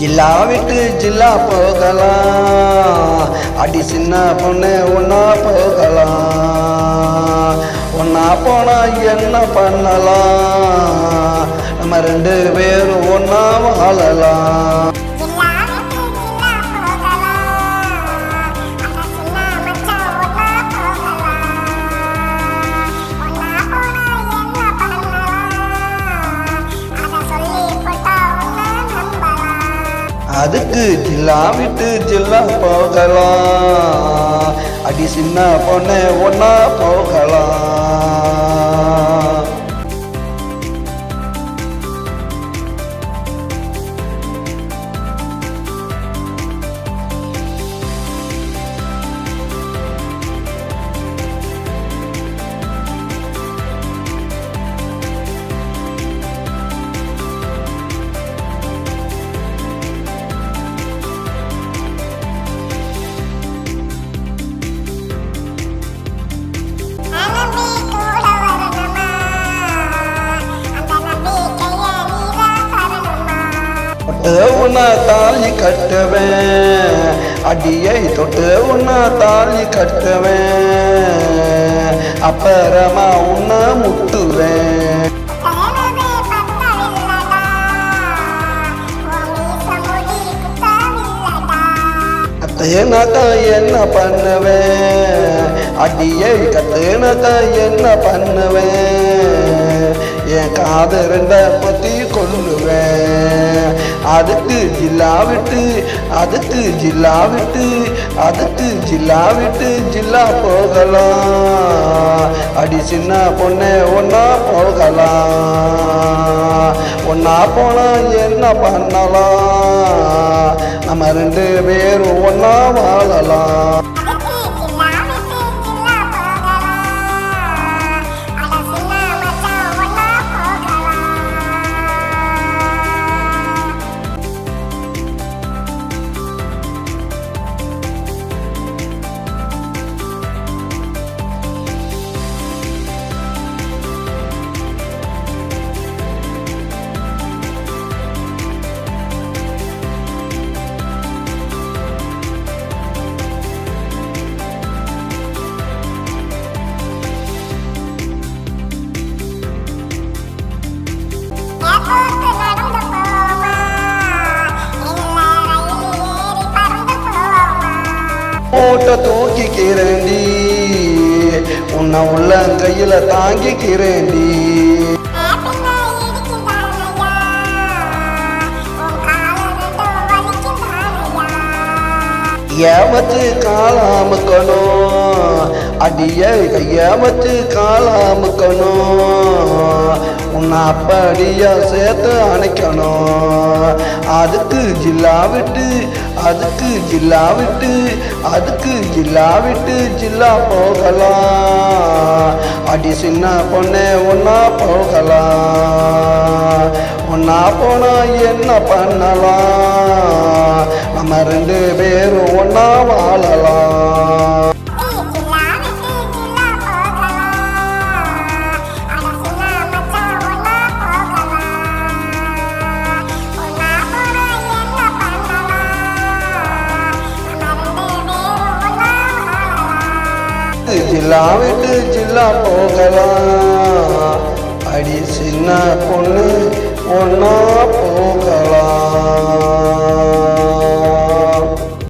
ஜில்லா விட்டு ஜில்லா போகலாம், அடி சின்ன பொண்ணு ஒன்னா போகலாம். ஒன்னா போனா என்ன பண்ணலாம், நம்ம ரெண்டு பேரும் ஒன்னா வாழலாம். அதுக்கு ஜில்லா விட்டு ஜில்லா போகலாம், அடி சின்ன பொண்ணு ஒன்னா போகலாம். உன்ன தாலி கட்டுவேன், அடியை தொட்டு உன்ன தாலி கட்டுவேன், அப்புறமா உன்ன முட்டுவேன். கத்துனாக்கா என்ன பண்ணுவேன், அடியை கத்துனாக்கா என்ன பண்ணுவேன், என் காது ரெண்ட பத்தி கொல்லுவேன். அதுக்கு ஜில்லா விட்டு அதுக்கு ஜில்லா விட்டு அதுக்கு ஜில்லா விட்டு ஜில்லா போகலாம், அடி சின்ன பொண்ணே ஒன்னா போகலாம். ஒன்னா போனா என்ன பண்ணலாம், நம்ம ரெண்டு பேரும் ஒன்னா வாழலாம். மூட்டை தூக்கிக்கிறேன்டி, உன்னை உள்ளங்கையில தாங்கிக்கிறேன்டி. ஏமத்து காலாமுக்கணும், அடியை கையமத்து காலாமுக்கணும், உன்னை அப்படியா சேர்த்து அணைக்கணும். அதுக்கு ஜில்லா விட்டு அதுக்கு ஜில்லா விட்டு அதுக்கு ஜில்லா விட்டு ஜில்லா போகலாம், அடி சின்ன பொண்ணே ஒன்னா போகலாம். ஒன்னா போனா என்ன பண்ணலாம், நம்ம ரெண்டு பேரும் ஒன்னா வாழலாம். ஜில்லா விட்டு ஜில்லா போகலாம், அடி சின்ன பொண்ணு ஒன்னா போகலாம்.